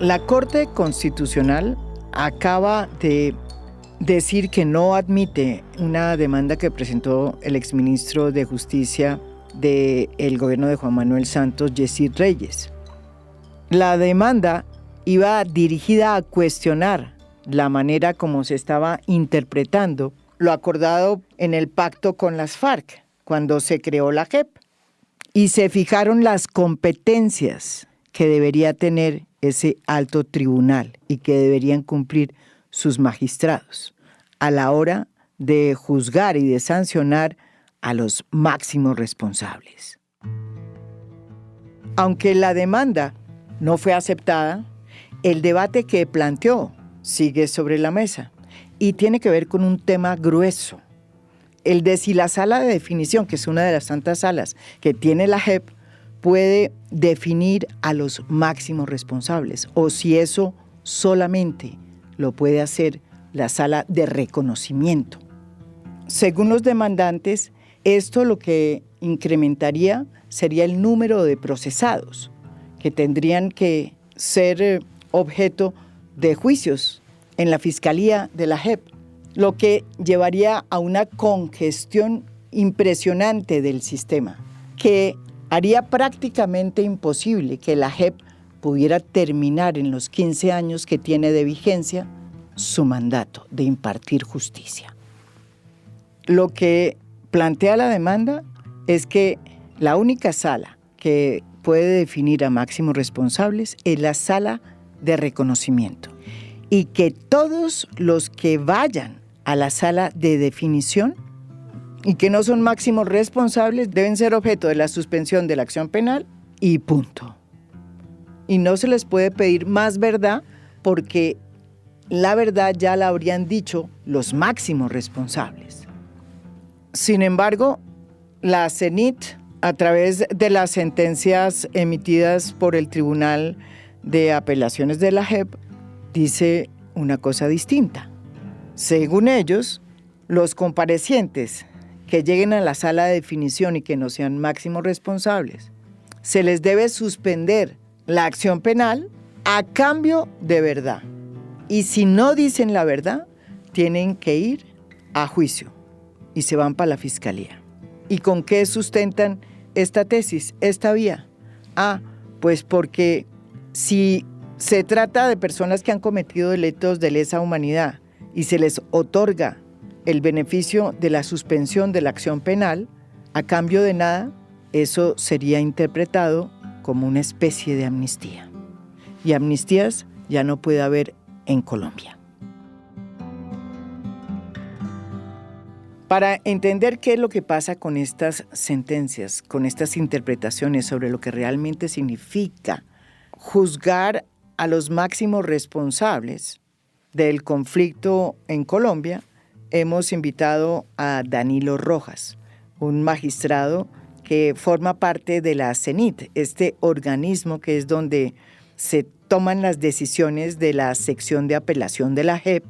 La Corte Constitucional acaba de decir que no admite una demanda que presentó el exministro de Justicia del gobierno de Juan Manuel Santos, Yesid Reyes. La demanda iba dirigida a cuestionar la manera como se estaba interpretando lo acordado en el pacto con las FARC cuando se creó la JEP y se fijaron las competencias que debería tener ese alto tribunal y que deberían cumplir sus magistrados a la hora de juzgar y de sancionar a los máximos responsables. Aunque la demanda no fue aceptada, el debate que planteó sigue sobre la mesa y tiene que ver con un tema grueso. El de si la sala de definición, que es una de las tantas salas que tiene la JEP, puede definir a los máximos responsables o si eso solamente lo puede hacer la sala de reconocimiento. Según los demandantes, esto lo que incrementaría sería el número de procesados que tendrían que ser objeto de juicios en la Fiscalía de la JEP, lo que llevaría a una congestión impresionante del sistema, que haría prácticamente imposible que la JEP pudiera terminar en los 15 años que tiene de vigencia su mandato de impartir justicia. Lo que plantea la demanda es que la única sala que puede definir a máximos responsables es la sala de reconocimiento y que todos los que vayan a la sala de definición y que no son máximos responsables deben ser objeto de la suspensión de la acción penal y punto. Y no se les puede pedir más verdad porque la verdad ya la habrían dicho los máximos responsables. Sin embargo, la CENIT, a través de las sentencias emitidas por el Tribunal de Apelaciones de la JEP, dice una cosa distinta. Según ellos, los comparecientes que lleguen a la sala de definición y que no sean máximos responsables, se les debe suspender la acción penal a cambio de verdad. Y si no dicen la verdad, tienen que ir a juicio y se van para la fiscalía. ¿Y con qué sustentan esta tesis, esta vía? Pues porque si se trata de personas que han cometido delitos de lesa humanidad y se les otorga el beneficio de la suspensión de la acción penal, a cambio de nada, eso sería interpretado como una especie de amnistía. Y amnistías ya no puede haber en Colombia. Para entender qué es lo que pasa con estas sentencias, con estas interpretaciones sobre lo que realmente significa juzgar a los máximos responsables del conflicto en Colombia, hemos invitado a Danilo Rojas, un magistrado que forma parte de la CENIT, este organismo que es donde se toman las decisiones de la sección de apelación de la JEP,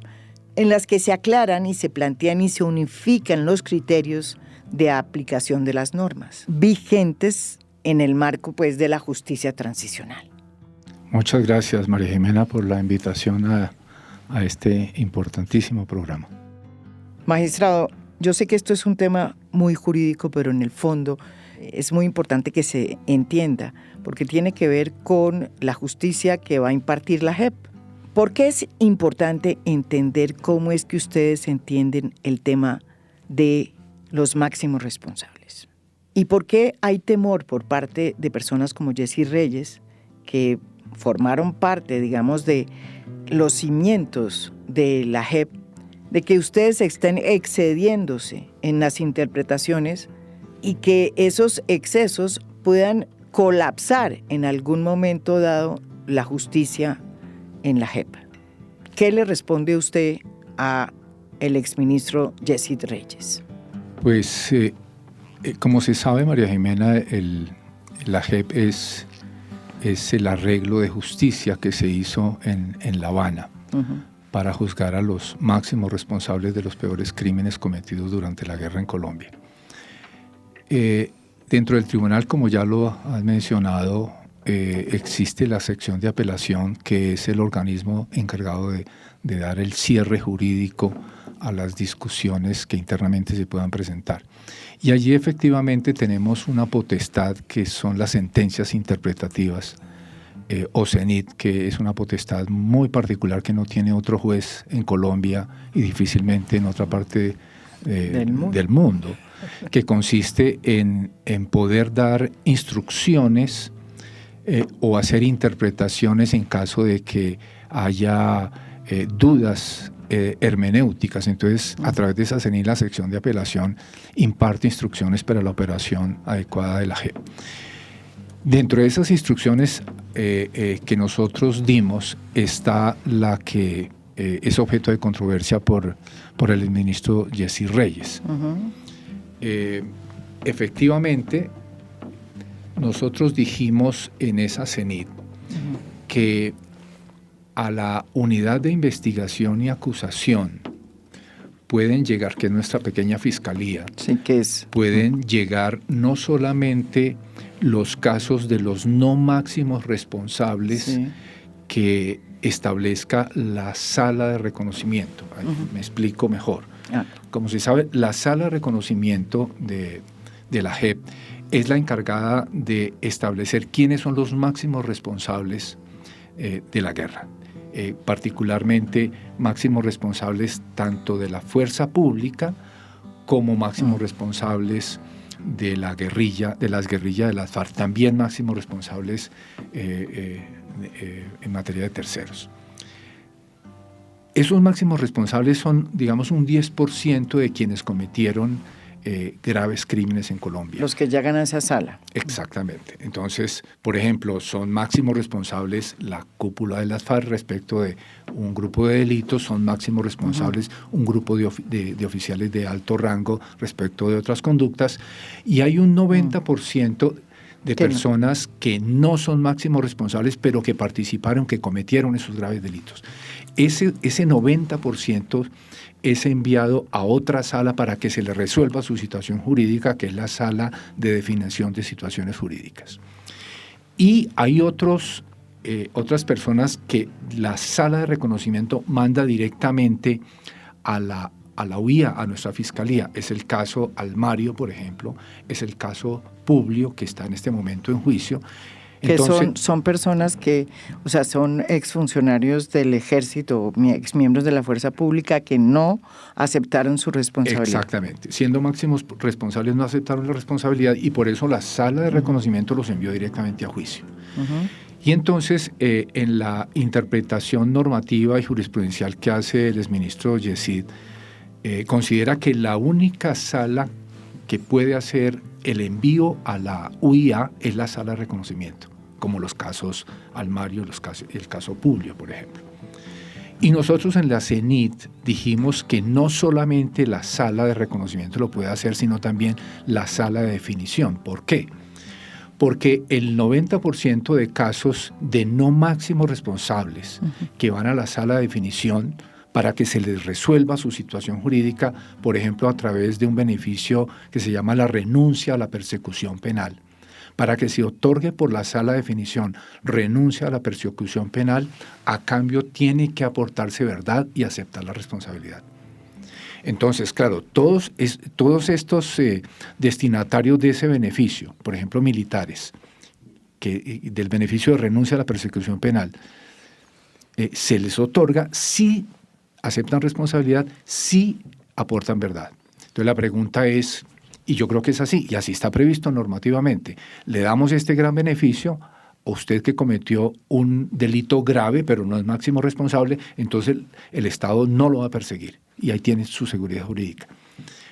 en las que se aclaran y se plantean y se unifican los criterios de aplicación de las normas vigentes en el marco pues, de la justicia transicional. Muchas gracias, María Jimena, por la invitación a este importantísimo programa. Magistrado, yo sé que esto es un tema muy jurídico, pero en el fondo es muy importante que se entienda, porque tiene que ver con la justicia que va a impartir la JEP. ¿Por qué es importante entender cómo es que ustedes entienden el tema de los máximos responsables? ¿Y por qué hay temor por parte de personas como Yesid Reyes, que formaron parte, digamos, de los cimientos de la JEP, de que ustedes estén excediéndose en las interpretaciones y que esos excesos puedan colapsar en algún momento dado la justicia en la JEP? ¿Qué le responde usted a el exministro Yesid Reyes? Pues, como se sabe, María Jimena, la JEP es el arreglo de justicia que se hizo en La Habana para juzgar a los máximos responsables de los peores crímenes cometidos durante la guerra en Colombia. Dentro del tribunal, como ya lo has mencionado, existe la sección de apelación, que es el organismo encargado de dar el cierre jurídico a las discusiones que internamente se puedan presentar. Y allí efectivamente tenemos una potestad que son las sentencias interpretativas, o CENIT, que es una potestad muy particular que no tiene otro juez en Colombia y difícilmente en otra parte del mundo, que consiste en poder dar instrucciones o hacer interpretaciones en caso de que haya dudas hermenéuticas. Entonces, a través de esa CENIT, la sección de apelación imparte instrucciones para la operación adecuada de la JEP. Dentro de esas instrucciones que nosotros dimos está la que es objeto de controversia por el ministro Jessy Reyes. Efectivamente, nosotros dijimos en esa CENIT que a la unidad de investigación y acusación pueden llegar, que es nuestra pequeña fiscalía, sí, que es, pueden llegar no solamente los casos de los no máximos responsables, sí, que establezca la sala de reconocimiento. Me explico mejor. Como se sabe, la sala de reconocimiento de la JEP es la encargada de establecer quiénes son los máximos responsables de la guerra. Particularmente máximos responsables tanto de la fuerza pública como máximos responsables de la guerrilla, de las guerrillas de las FARC, también máximos responsables en materia de terceros. Esos máximos responsables son, digamos, un 10% de quienes cometieron graves crímenes en Colombia. Los que llegan a esa sala. Exactamente. Entonces, por ejemplo, son máximos responsables la cúpula de las FARC respecto de un grupo de delitos, son máximos responsables un grupo de oficiales de alto rango respecto de otras conductas, y hay un 90% de personas que no son máximos responsables, pero que participaron, que cometieron esos graves delitos. Ese 90% es enviado a otra sala para que se le resuelva su situación jurídica, que es la sala de definición de situaciones jurídicas. Y hay otras personas que la sala de reconocimiento manda directamente a la UIA, a nuestra fiscalía. Es el caso Almario, por ejemplo, es el caso Publio, que está en este momento en juicio. Entonces, que son personas que, o sea, son exfuncionarios del ejército, exmiembros de la fuerza pública que no aceptaron su responsabilidad. Exactamente. Siendo máximos responsables no aceptaron la responsabilidad y por eso la sala de reconocimiento los envió directamente a juicio. Y entonces, en la interpretación normativa y jurisprudencial que hace el exministro Yesid, considera que la única sala que puede hacer el envío a la UIA es la sala de reconocimiento, como los casos Almario, el caso Publio, por ejemplo. Y nosotros en la CENIT dijimos que no solamente la sala de reconocimiento lo puede hacer, sino también la sala de definición. ¿Por qué? Porque el 90% de casos de no máximos responsables que van a la sala de definición para que se les resuelva su situación jurídica, por ejemplo, a través de un beneficio que se llama la renuncia a la persecución penal. Para que se otorgue por la sala de definición renuncia a la persecución penal, a cambio tiene que aportarse verdad y aceptar la responsabilidad. Entonces, claro, todos estos destinatarios de ese beneficio, por ejemplo, militares, del beneficio de renuncia a la persecución penal, se les otorga si aceptan responsabilidad, si aportan verdad. Entonces la pregunta es, y yo creo que es así, y así está previsto normativamente, le damos este gran beneficio a usted que cometió un delito grave, pero no es máximo responsable, entonces el Estado no lo va a perseguir, y ahí tiene su seguridad jurídica.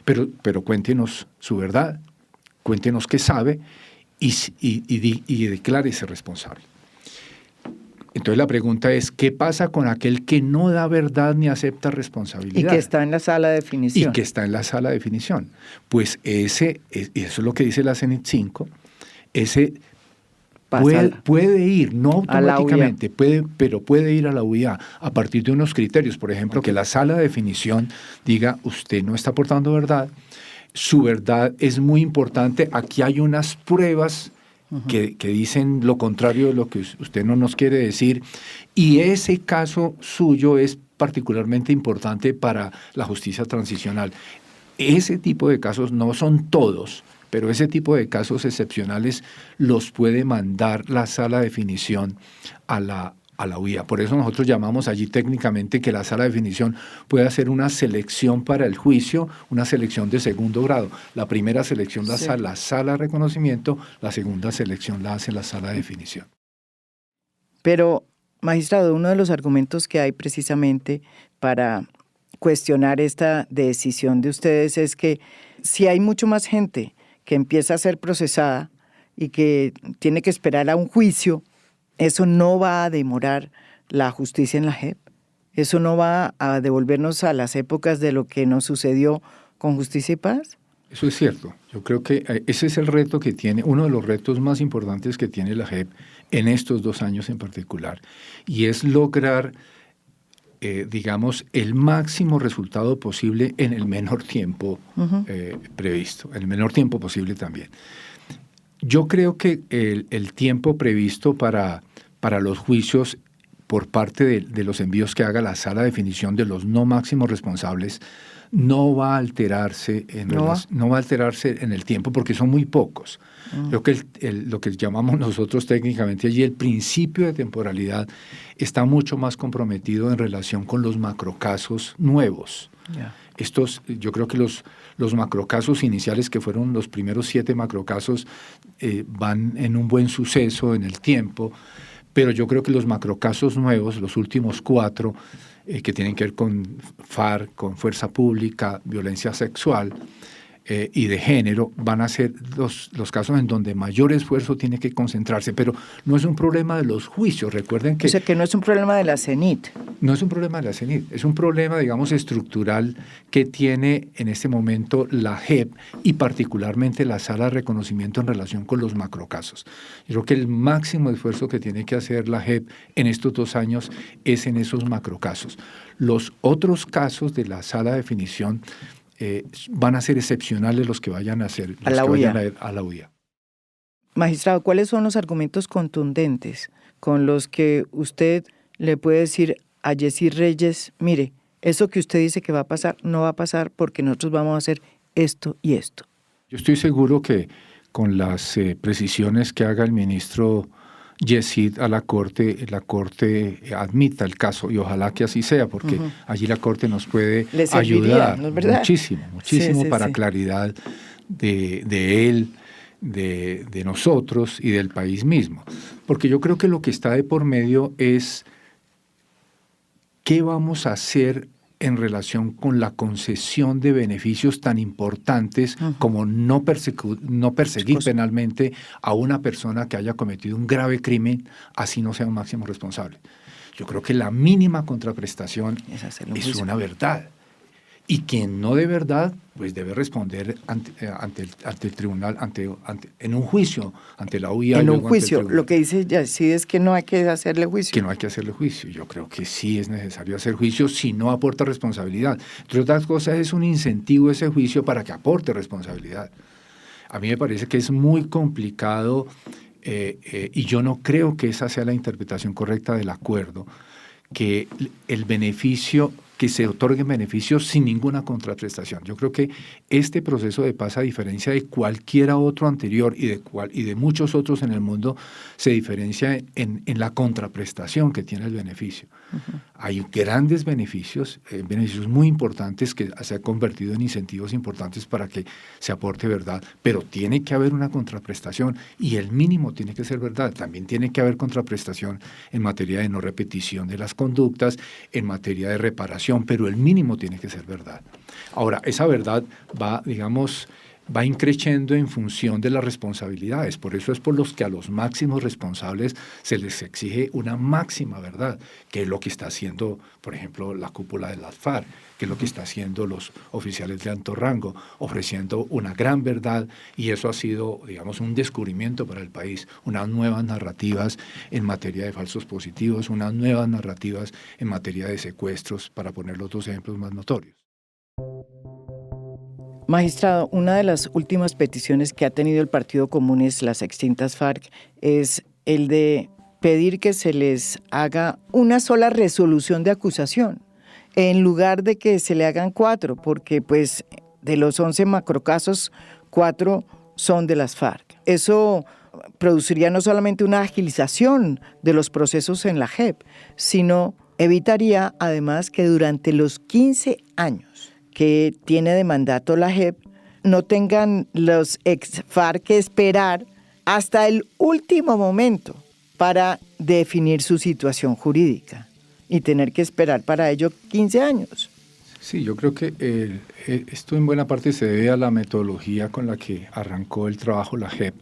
Pero cuéntenos su verdad, cuéntenos qué sabe, y declárese responsable. Entonces la pregunta es, ¿qué pasa con aquel que no da verdad ni acepta responsabilidad? Y que está en la sala de definición. Y que está en la sala de definición. Pues eso es lo que dice la CENIT 5, ese puede ir, no automáticamente, pero puede ir a la UIA a partir de unos criterios. Por ejemplo, que la sala de definición diga, usted no está aportando verdad, su verdad es muy importante, aquí hay unas pruebas que dicen lo contrario de lo que usted no nos quiere decir, y ese caso suyo es particularmente importante para la justicia transicional. Ese tipo de casos no son todos, pero ese tipo de casos excepcionales los puede mandar la sala de definición a la UIA. Por eso nosotros llamamos allí técnicamente que la sala de definición puede hacer una selección para el juicio, una selección de segundo grado. La primera selección la hace la sala de reconocimiento, la segunda selección la hace la sala de definición. Pero, magistrado, uno de los argumentos que hay precisamente para cuestionar esta decisión de ustedes es que si hay mucho más gente que empieza a ser procesada y que tiene que esperar a un juicio, eso no va a demorar la justicia en la JEP. Eso no va a devolvernos a las épocas de lo que nos sucedió con Justicia y Paz. Eso es cierto. Yo creo que ese es el reto que tiene, uno de los retos más importantes que tiene la JEP en estos 2 años en particular, y es lograr, digamos, el máximo resultado posible en el menor tiempo previsto, en el menor tiempo posible también. Yo creo que el tiempo previsto para los juicios por parte de los envíos que haga la sala de definición de los no máximos responsables no va a alterarse en el tiempo porque son muy pocos. Creo que lo que llamamos nosotros técnicamente allí el principio de temporalidad está mucho más comprometido en relación con los macrocasos nuevos. Yeah. Yo creo que los macrocasos iniciales, que fueron los primeros 7 macrocasos, van en un buen suceso en el tiempo, pero yo creo que los macrocasos nuevos, los últimos 4, que tienen que ver con FARC, con fuerza pública, violencia sexual y de género, van a ser los casos en donde mayor esfuerzo tiene que concentrarse, pero no es un problema de los juicios. Recuerden que... O sea, que no es un problema de la CENIT. No es un problema de la CENIT, es un problema, digamos, estructural que tiene en este momento la JEP y particularmente la sala de reconocimiento en relación con los macrocasos. Yo creo que el máximo esfuerzo que tiene que hacer la JEP en estos 2 años es en esos macrocasos. Los otros casos de la sala de definición van a ser excepcionales los que vayan a hacer a la UIA. Magistrado, ¿cuáles son los argumentos contundentes con los que usted le puede decir a Jessy Reyes, mire, eso que usted dice que va a pasar, no va a pasar porque nosotros vamos a hacer esto y esto? Yo estoy seguro que con las precisiones que haga el ministro Yesid a la Corte admita el caso, y ojalá que así sea, porque allí la Corte nos puede ayudar, ¿no es verdad? Muchísimo para claridad de él, de nosotros y del país mismo. Porque yo creo que lo que está de por medio es qué vamos a hacer en relación con la concesión de beneficios tan importantes como no perseguir penalmente a una persona que haya cometido un grave crimen, así no sea un máximo responsable. Yo creo que la mínima contraprestación es una verdad. Y quien no de verdad, pues debe responder ante el tribunal, en un juicio, ante la UIA. En un juicio, lo que dice Jessy es que no hay que hacerle juicio. Que no hay que hacerle juicio. Yo creo que sí es necesario hacer juicio si no aporta responsabilidad. Entre otras cosas, es un incentivo ese juicio para que aporte responsabilidad. A mí me parece que es muy complicado y yo no creo que esa sea la interpretación correcta del acuerdo, que el beneficio, que se otorguen beneficios sin ninguna contraprestación. Yo creo que este proceso de paz, a diferencia de cualquiera otro anterior y de muchos otros en el mundo, se diferencia en la contraprestación que tiene el beneficio. Hay grandes beneficios muy importantes que se han convertido en incentivos importantes para que se aporte verdad, pero tiene que haber una contraprestación y el mínimo tiene que ser verdad. También tiene que haber contraprestación en materia de no repetición de las conductas, en materia de reparación, pero el mínimo tiene que ser verdad. Ahora, esa verdad va increciendo en función de las responsabilidades. Por eso es por los que a los máximos responsables se les exige una máxima verdad, que es lo que está haciendo, por ejemplo, la cúpula de las FARC, que es lo que está haciendo los oficiales de alto rango, ofreciendo una gran verdad, y eso ha sido, digamos, un descubrimiento para el país, unas nuevas narrativas en materia de falsos positivos, unas nuevas narrativas en materia de secuestros, para poner los 2 ejemplos más notorios. Magistrado, una de las últimas peticiones que ha tenido el Partido Comunes, las extintas FARC, es el de pedir que se les haga una sola resolución de acusación, en lugar de que se le hagan 4, porque pues de los 11 macrocasos, 4 son de las FARC. Eso produciría no solamente una agilización de los procesos en la JEP, sino evitaría además que durante los 15 años que tiene de mandato la JEP, no tengan los ex-FARC que esperar hasta el último momento para definir su situación jurídica y tener que esperar para ello 15 años. Sí, yo creo que esto en buena parte se debe a la metodología con la que arrancó el trabajo la JEP,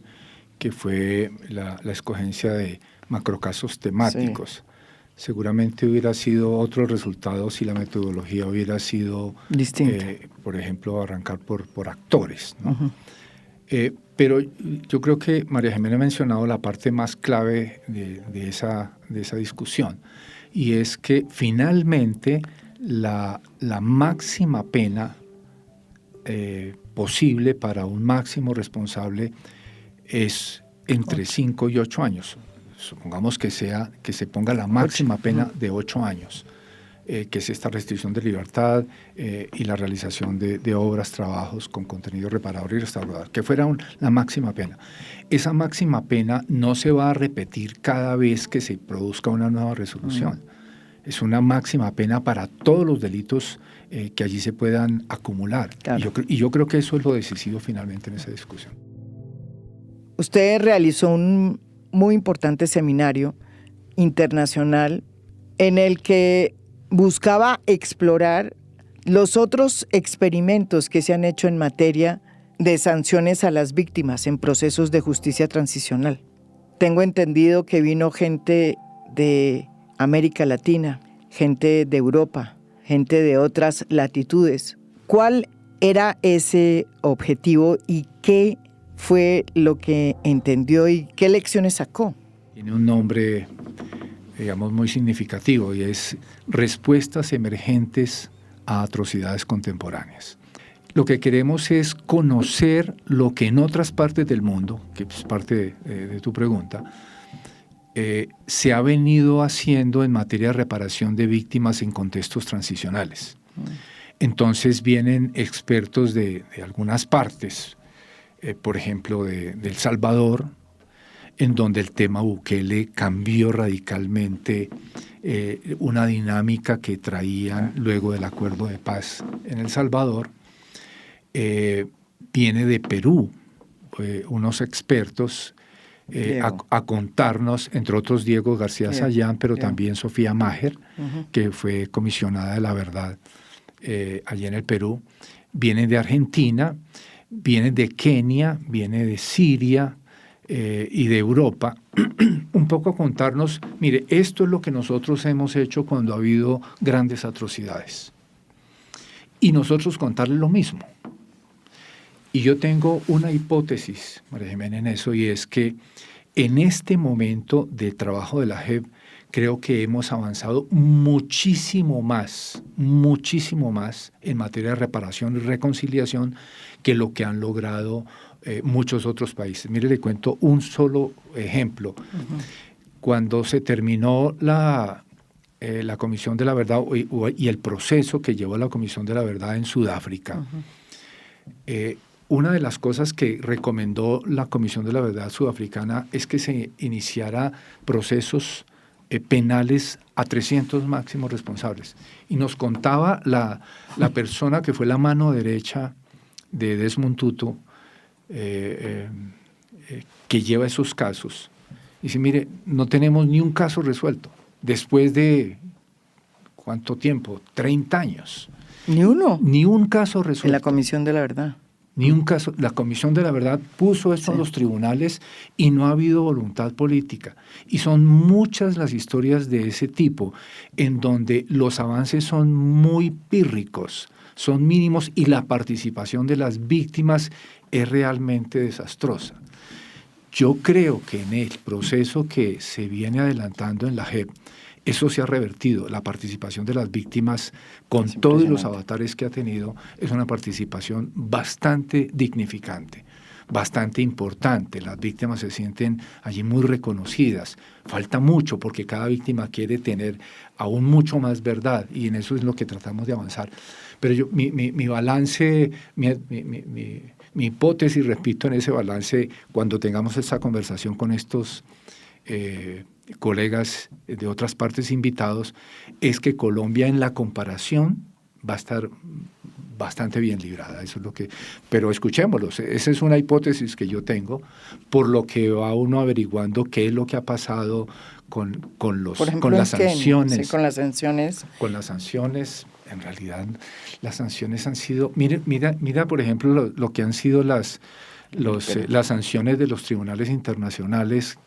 que fue la escogencia de macrocasos temáticos. Sí. Seguramente hubiera sido otro resultado si la metodología hubiera sido distinta. Por ejemplo, arrancar por actores, ¿no? Pero yo creo que María Jimena ha mencionado la parte más clave de esa discusión, y es que finalmente la máxima pena posible para un máximo responsable es entre 5 y 8 años. Supongamos que se ponga la máxima pena de 8 años, que es esta restricción de libertad y la realización de obras, trabajos con contenido reparador y restaurador, que fuera la máxima pena. Esa máxima pena no se va a repetir cada vez que se produzca una nueva resolución. Es una máxima pena para todos los delitos que allí se puedan acumular. Claro. Y yo creo que eso es lo decisivo finalmente en esa discusión. Usted realizó un muy importante seminario internacional en el que buscaba explorar los otros experimentos que se han hecho en materia de sanciones a las víctimas en procesos de justicia transicional. Tengo entendido que vino gente de América Latina, gente de Europa, gente de otras latitudes. ¿Cuál era ese objetivo y qué fue lo que entendió y qué lecciones sacó? Tiene un nombre, digamos, muy significativo, y es Respuestas Emergentes a Atrocidades Contemporáneas. Lo que queremos es conocer lo que en otras partes del mundo, que es parte de tu pregunta, se ha venido haciendo en materia de reparación de víctimas en contextos transicionales. Entonces vienen expertos de algunas partes, por ejemplo, de El Salvador, en donde el tema Bukele cambió radicalmente una dinámica que traían luego del acuerdo de paz en El Salvador. Viene de Perú unos expertos a contarnos, entre otros Diego García Sayán, pero también Sofía Maher, que fue comisionada de la verdad allí en el Perú. Vienen de Argentina, vienen de Kenia, viene de Siria y de Europa, un poco a contarnos, mire, esto es lo que nosotros hemos hecho cuando ha habido grandes atrocidades. Y nosotros contarles lo mismo. Y yo tengo una hipótesis, María Jimena, en eso, y es que en este momento del trabajo de la JEP, creo que hemos avanzado muchísimo más en materia de reparación y reconciliación que lo que han logrado muchos otros países. Mire, le cuento un solo ejemplo. Cuando se terminó la Comisión de la Verdad y el proceso que llevó a la Comisión de la Verdad en Sudáfrica, una de las cosas que recomendó la Comisión de la Verdad sudafricana es que se iniciara procesos penales a 300 máximos responsables. Y nos contaba la persona que fue la mano derecha de Desmond Tutu, que lleva esos casos. Dice, mire, no tenemos ni un caso resuelto. Después de, ¿cuánto tiempo? 30 años. ¿Ni uno? Ni un caso resuelto. En la Comisión de la Verdad. Ni un caso. La Comisión de la Verdad puso esto en los tribunales y no ha habido voluntad política. Y son muchas las historias de ese tipo en donde los avances son muy pírricos, son mínimos y la participación de las víctimas es realmente desastrosa. Yo creo que en el proceso que se viene adelantando en la JEP Eso se ha revertido. La participación de las víctimas, con Es todos los impresionante. avatares que ha tenido, es una participación bastante dignificante, bastante importante. Las víctimas se sienten allí muy reconocidas. Falta mucho porque cada víctima quiere tener aún mucho más verdad y en eso es lo que tratamos de avanzar. Pero mi balance, mi hipótesis, repito, en ese balance, cuando tengamos esta conversación con estos colegas de otras partes invitados, es que Colombia en la comparación va a estar bastante bien librada. Eso es lo que, pero escuchémoslos. Esa es una hipótesis que yo tengo, por lo que va uno averiguando qué es lo que ha pasado con Por ejemplo, con las sanciones. Sí, con las sanciones. Con las sanciones, en realidad, las sanciones han sido, mira por ejemplo, lo que han sido las sanciones de los tribunales internacionales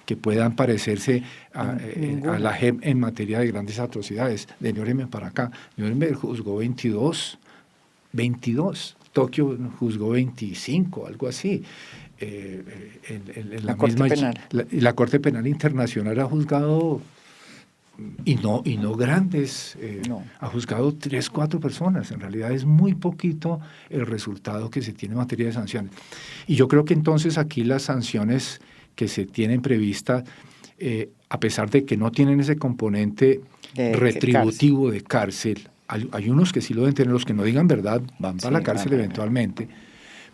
que puedan parecerse a la JEP en materia de grandes atrocidades. De Nuremberg para acá, Nuremberg juzgó 22, Tokio juzgó 25, algo así. La Corte Penal. La Corte Penal Internacional ha juzgado, y no grandes, No. ha juzgado 3, 4 personas. En realidad es muy poquito el resultado que se tiene en materia de sanciones. Y yo creo que entonces aquí las sanciones que se tienen previstas, a pesar de que no tienen ese componente retributivo de cárcel, hay unos que sí lo deben tener, los que no digan verdad van para la cárcel eventualmente,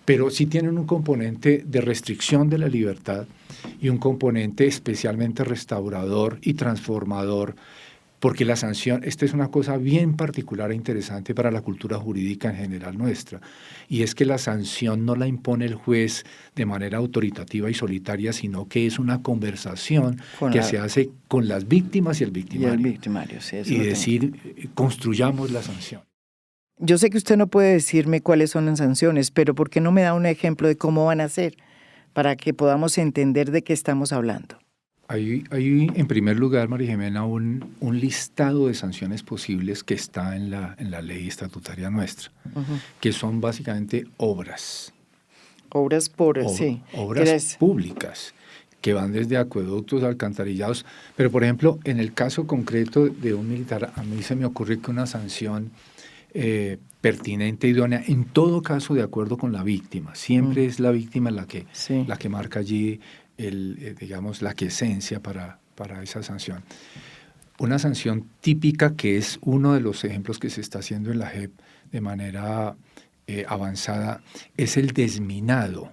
pero sí tienen un componente de restricción de la libertad y un componente especialmente restaurador y transformador, porque la sanción, esta es una cosa bien particular e interesante para la cultura jurídica en general nuestra, y es que la sanción no la impone el juez de manera autoritativa y solitaria, sino que es una conversación se hace con las víctimas y el victimario. Y el victimario, sí, eso y decir, construyamos la sanción. Yo sé que usted no puede decirme cuáles son las sanciones, pero ¿por qué no me da un ejemplo de cómo van a ser para que podamos entender de qué estamos hablando? Hay en primer lugar, María Jimena, un listado de sanciones posibles que está en la ley estatutaria nuestra, que son básicamente obras. Obras Públicas, que van desde acueductos, alcantarillados. Pero, por ejemplo, en el caso concreto de un militar, a mí se me ocurre que una sanción pertinente, idónea, en todo caso de acuerdo con la víctima. Siempre es la víctima la que marca allí, digamos, la quiesencia para esa sanción. Una sanción típica, que es uno de los ejemplos que se está haciendo en la JEP de manera avanzada, es el desminado.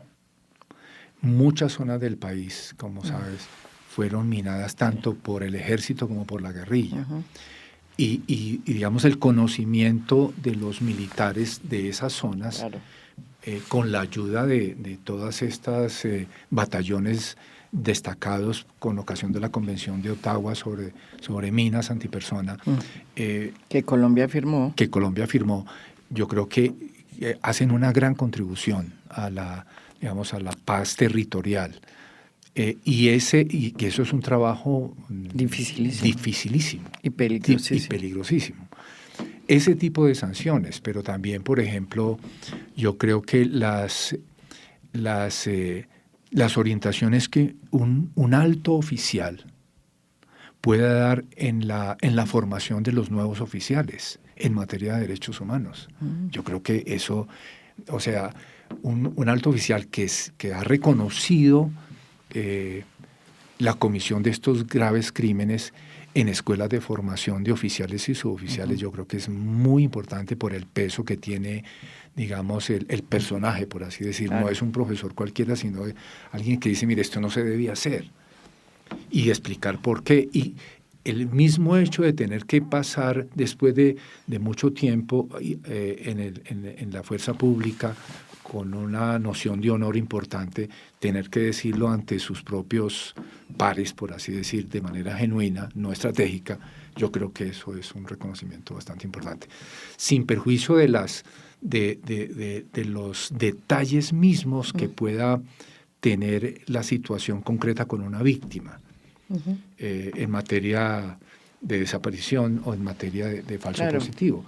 Muchas zonas del país, como sabes, fueron minadas tanto por el ejército como por la guerrilla. Y digamos, el conocimiento de los militares de esas zonas, con la ayuda de todas estas batallones destacados con ocasión de la Convención de Ottawa sobre minas antipersona. Que Colombia firmó. Yo creo que hacen una gran contribución a la paz territorial. Y eso es un trabajo dificilísimo y peligrosísimo. Ese tipo de sanciones, pero también, por ejemplo, yo creo que las orientaciones que un alto oficial pueda dar en la formación de los nuevos oficiales en materia de derechos humanos. Yo creo que eso, o sea, un alto oficial que ha reconocido la comisión de estos graves crímenes en escuelas de formación de oficiales y suboficiales, yo creo que es muy importante por el peso que tiene, digamos, el personaje, por así decir. No es un profesor cualquiera, sino alguien que dice, mire, esto no se debía hacer, y explicar por qué. Y el mismo hecho de tener que pasar después de mucho tiempo en la fuerza pública, con una noción de honor importante, tener que decirlo ante sus propios pares, por así decir, de manera genuina, no estratégica, yo creo que eso es un reconocimiento bastante importante. Sin perjuicio de los detalles mismos que pueda tener la situación concreta con una víctima, en materia de desaparición o en materia de falso positivo.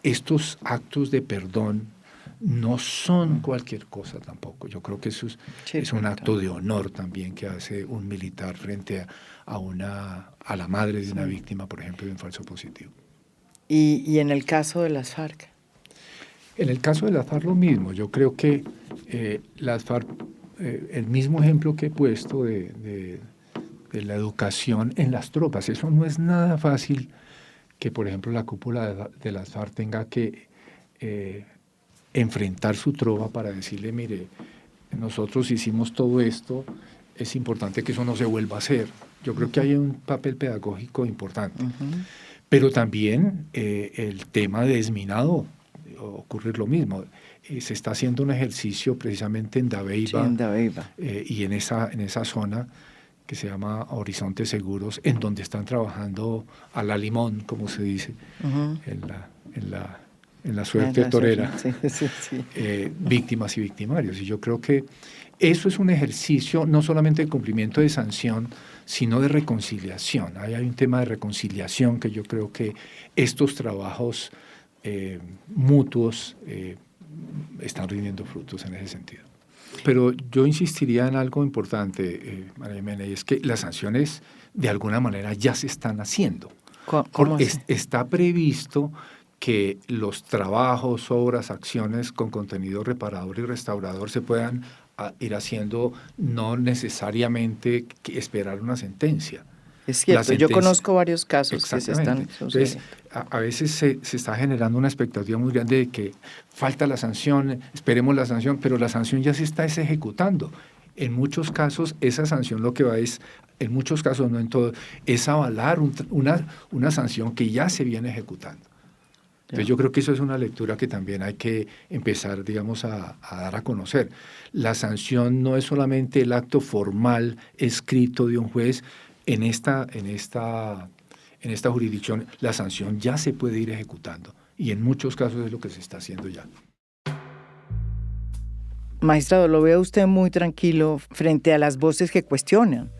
Estos actos de perdón no son cualquier cosa tampoco. Yo creo que eso es un acto claro. de honor también que hace un militar frente a la madre de una víctima, por ejemplo, de un falso positivo. Y en el caso de las FARC. En el caso de las FARC lo mismo. Yo creo que las FARC, el mismo ejemplo que he puesto de la educación en las tropas, eso no es nada fácil que, por ejemplo, la cúpula de las FARC tenga que enfrentar su tropa para decirle, mire, nosotros hicimos todo esto, es importante que eso no se vuelva a hacer. Yo creo que hay un papel pedagógico importante. Pero también el tema de desminado, ocurre lo mismo. Se está haciendo un ejercicio precisamente en Dabeiba, y en esa zona que se llama Horizontes Seguros, en donde están trabajando a la limón, como se dice, en la suerte torera, víctimas y victimarios. Y yo creo que eso es un ejercicio no solamente de cumplimiento de sanción, sino de reconciliación. Hay un tema de reconciliación que yo creo que estos trabajos mutuos están rindiendo frutos en ese sentido. Pero yo insistiría en algo importante, María Jimena, y es que las sanciones de alguna manera ya se están haciendo. ¿Cómo está previsto que los trabajos, obras, acciones con contenido reparador y restaurador se puedan ir haciendo, no necesariamente esperar una sentencia. Es cierto, yo conozco varios casos que se están sucediendo. Entonces, a veces se está generando una expectativa muy grande de que falta la sanción, esperemos la sanción, pero la sanción ya se está ejecutando. En muchos casos, esa sanción lo que va es, en muchos casos, no en todos, es avalar una sanción que ya se viene ejecutando. Entonces yo creo que eso es una lectura que también hay que empezar, digamos, a dar a conocer. La sanción no es solamente el acto formal escrito de un juez. En esta jurisdicción la sanción ya se puede ir ejecutando y en muchos casos es lo que se está haciendo ya. Magistrado, lo veo usted muy tranquilo frente a las voces que cuestionan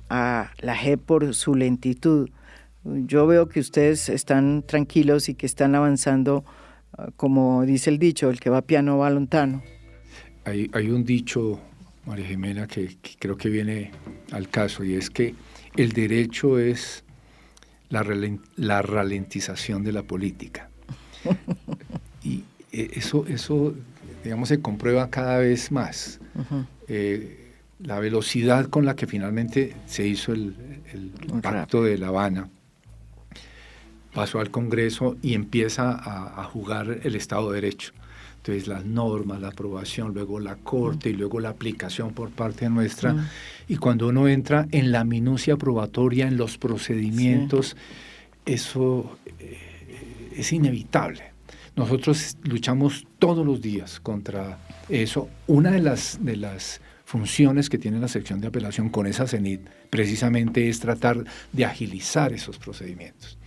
a la JEP por su lentitud. Yo veo que ustedes están tranquilos y que están avanzando, como dice el dicho, el que va piano va lontano. Hay un dicho, María Jimena, que creo que viene al caso, y es que el derecho es la ralentización de la política. Y eso, digamos, se comprueba cada vez más. La velocidad con la que finalmente se hizo el Pacto de La Habana pasó al Congreso y empieza a jugar el Estado de Derecho. Entonces las normas, la aprobación, luego la Corte y luego la aplicación por parte nuestra. Y cuando uno entra en la minucia probatoria, en los procedimientos, eso es inevitable. Nosotros luchamos todos los días contra eso. Una de las funciones que tiene la sección de apelación con esa CENIT precisamente es tratar de agilizar esos procedimientos.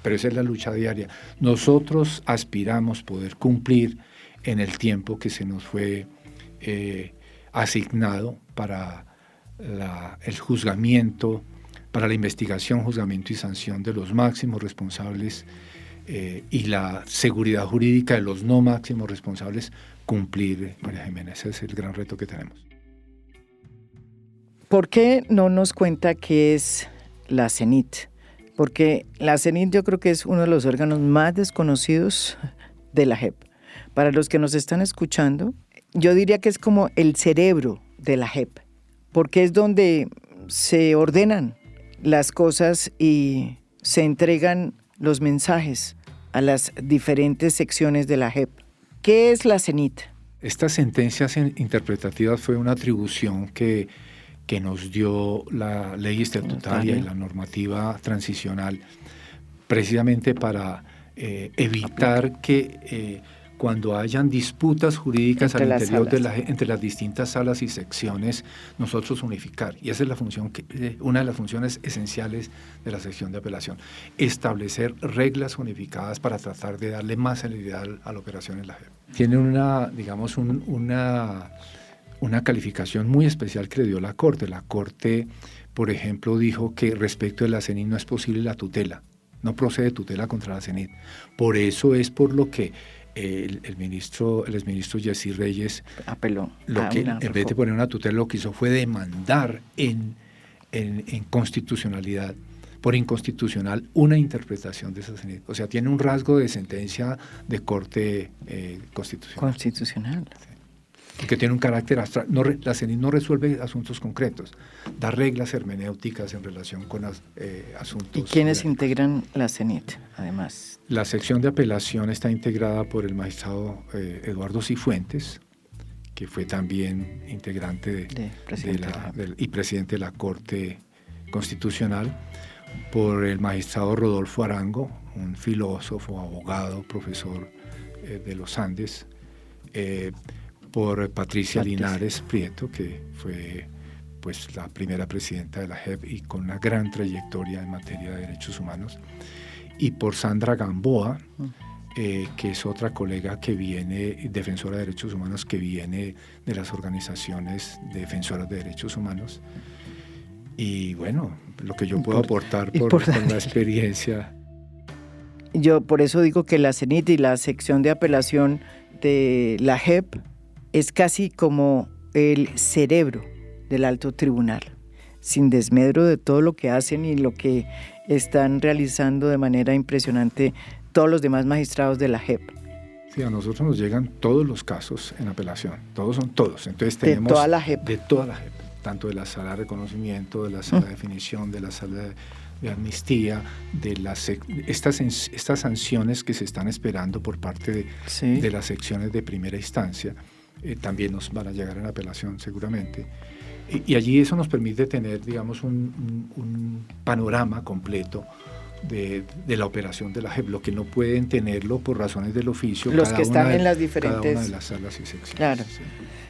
Pero esa es la lucha diaria. Nosotros aspiramos poder cumplir en el tiempo que se nos fue asignado para el juzgamiento, para la investigación, juzgamiento y sanción de los máximos responsables y la seguridad jurídica de los no máximos responsables, cumplir, María Jimena. Ese es el gran reto que tenemos. ¿Por qué no nos cuenta qué es la CENIT? Porque la CENIT yo creo que es uno de los órganos más desconocidos de la JEP. Para los que nos están escuchando, yo diría que es como el cerebro de la JEP, porque es donde se ordenan las cosas y se entregan los mensajes a las diferentes secciones de la JEP. ¿Qué es la CENIT? Estas sentencias interpretativas fue una atribución que nos dio la ley estatutaria y la normativa transicional, precisamente para evitar que cuando hayan disputas jurídicas al interior entre las distintas salas y secciones, nosotros unificar. Y esa es la función una de las funciones esenciales de la sección de apelación, establecer reglas unificadas para tratar de darle más celeridad a la operación en la JEP. Tiene una calificación muy especial que le dio la Corte. La Corte, por ejemplo, dijo que respecto de la CENIT no es posible la tutela, no procede tutela contra la CENIT. Por eso es por lo que el exministro Jessy Reyes apeló lo que, en vez de poner una tutela, lo que hizo fue demandar en constitucionalidad, por inconstitucional, una interpretación de esa CENIT. O sea, tiene un rasgo de sentencia de corte constitucional. Sí. Porque tiene un carácter abstracto. La CENIT no resuelve asuntos concretos, da reglas hermenéuticas en relación con asuntos. ¿Y quiénes integran la CENIT, además? La sección de apelación está integrada por el magistrado Eduardo Cifuentes, que fue también integrante y presidente de la Corte Constitucional, por el magistrado Rodolfo Arango, un filósofo, abogado, profesor de los Andes, por Patricia Linares Prieto, que fue pues la primera presidenta de la JEP y con una gran trayectoria en materia de derechos humanos, y por Sandra Gamboa, que es otra colega que viene, defensora de derechos humanos, que viene de las organizaciones defensoras de derechos humanos. Y bueno, lo que yo puedo aportar por la experiencia. Yo por eso digo que la CENIT y la sección de apelación de la JEP es casi como el cerebro del alto tribunal, sin desmedro de todo lo que hacen y lo que están realizando de manera impresionante todos los demás magistrados de la JEP. Sí, a nosotros nos llegan todos los casos en apelación, todos son todos. Entonces tenemos de toda la JEP, tanto de la sala de reconocimiento, de la sala de definición, de la sala de amnistía, de estas sanciones que se están esperando por parte de las secciones de primera instancia. También nos van a llegar en apelación seguramente. Y allí eso nos permite tener, digamos, un panorama completo de la operación de la JEP, lo que no pueden tenerlo por razones del oficio. Los que están en las diferentes... Cada una de las salas y secciones. Claro.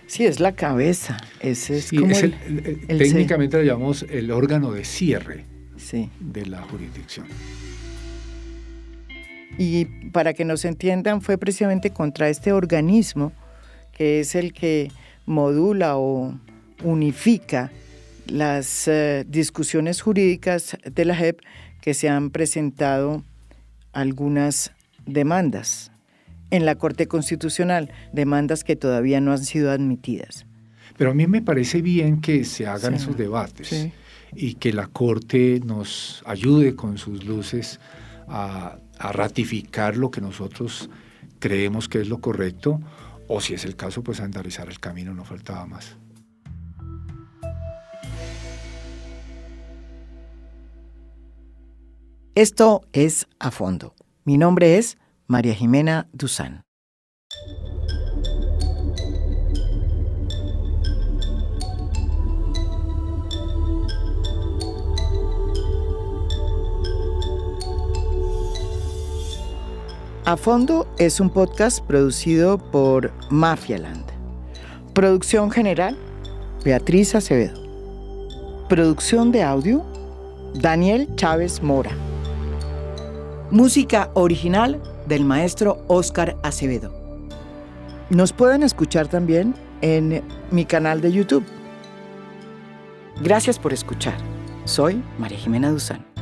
Sí, es la cabeza. Ese es como técnicamente lo llamamos el órgano de cierre de la jurisdicción. Y para que nos entiendan, fue precisamente contra este organismo, que es el que modula o unifica las discusiones jurídicas de la JEP, que se han presentado algunas demandas en la Corte Constitucional, demandas que todavía no han sido admitidas. Pero a mí me parece bien que se hagan esos debates y que la Corte nos ayude con sus luces a ratificar lo que nosotros creemos que es lo correcto, o si es el caso, pues a enderezar el camino, no faltaba más. Esto es A Fondo. Mi nombre es María Jimena Duzán. A Fondo es un podcast producido por Mafialand. Producción general, Beatriz Acevedo. Producción de audio, Daniel Chávez Mora. Música original del maestro Óscar Acevedo. Nos pueden escuchar también en mi canal de YouTube. Gracias por escuchar. Soy María Jimena Duzán.